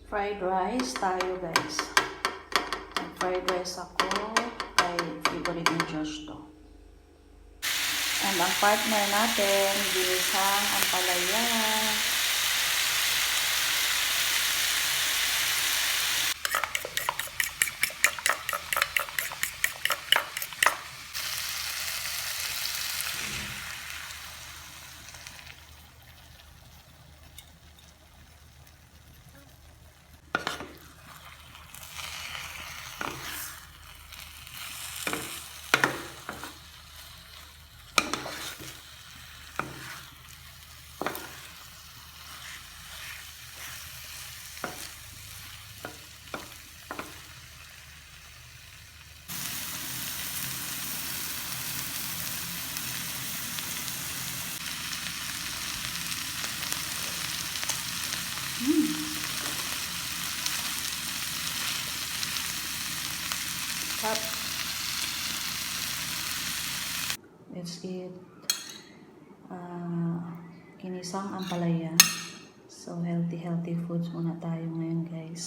Fried rice tayo, guys. Fried rice ako. Kay favorite ni Josh to. And ang partner natin, ginisang ampalaya. Up. Let's eat kinisang ampalaya. So, healthy foods muna tayo ngayon, guys.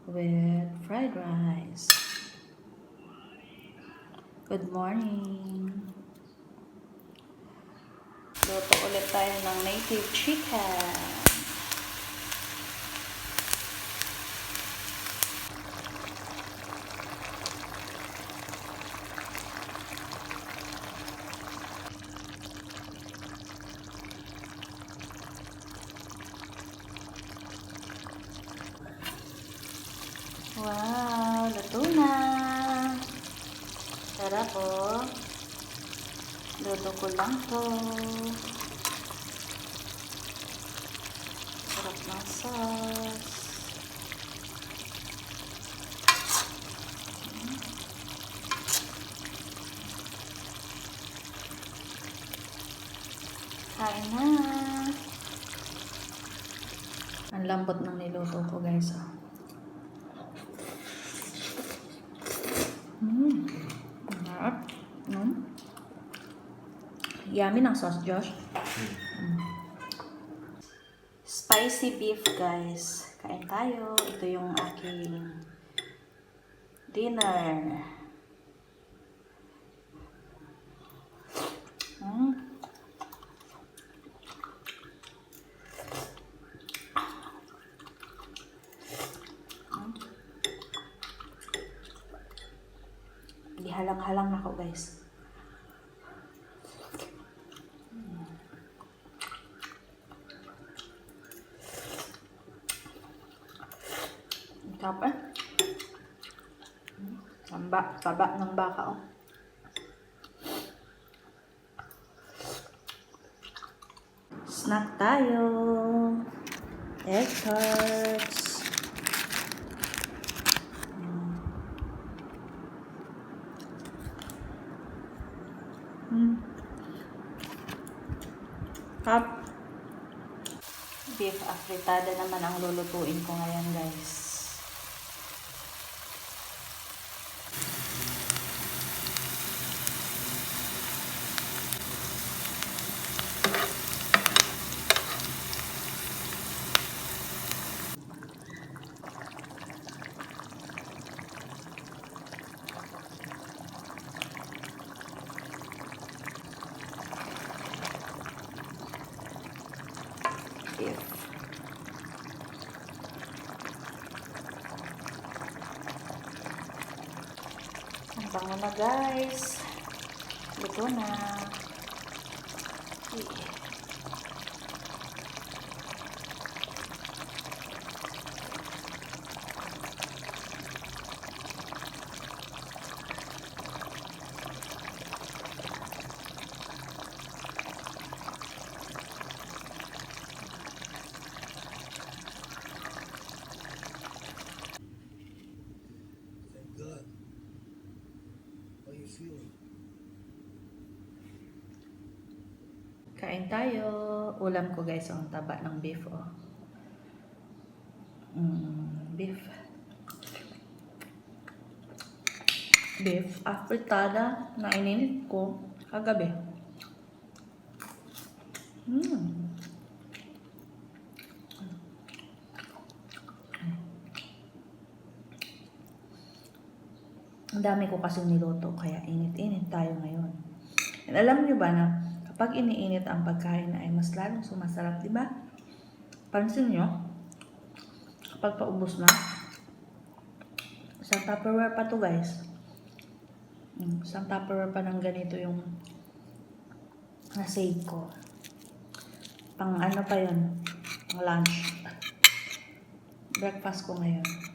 With fried rice. Good morning. Luto ulit tayo ng native chicken. Wow, luto na. Sarap po. Luto ko lang to. Sarap ng sauce. Kain na. Ang lambot ng niluto ko, guys. Yummy ng sauce, Josh. Spicy beef, guys. Kain tayo. Ito yung aking dinner. Hindi halang-halang na ako, guys. Sarap eh. Taba ng baka, oh. Snack tayo. Egg tarts. Cup. Beef afritada naman ang lulutuin ko ngayon, guys. Beef. Ang bango na, guys. Luto na. Kain tayo. Ulam ko, guys, ang taba ng beef, oh. Beef. Beef afritada na ininit ko kagabi. Ang dami ko kasi niluto, kaya init-init tayo ngayon. And alam nyo ba na kapag iniinit ang pagkain ay mas lalong sumasarap, di ba? Pansin nyo, kapag paubos na, isang Tupperware pa to guys. Isang Tupperware pa ng ganito yung na-save ko. Pang ano pa yun? Pang lunch. Breakfast ko ngayon.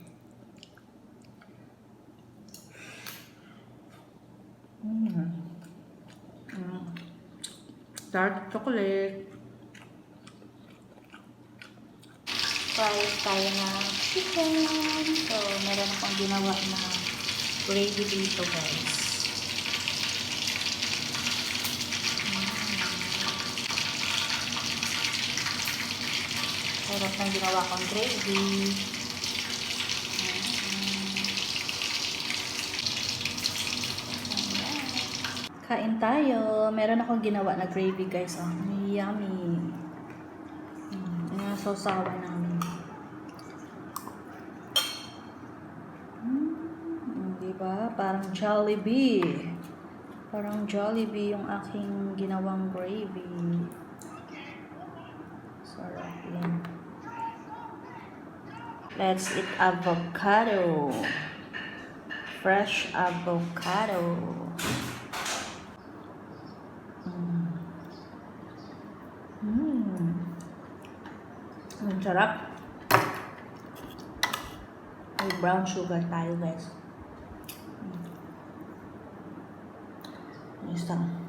Dark chocolate. Fries tayo ng chicken. So, meron akong ginawa na gravy dito guys. Meron akong ginawa kong gravy. Kain tayo. Meron akong ginawa na gravy guys. Oh, yummy. Yung sausawan namin. Diba? Parang Jollibee. Parang Jollibee yung aking ginawang gravy. Sarap yan. Let's eat avocado. Fresh avocado. Ang sarap. May brown sugar tayo guys. Isang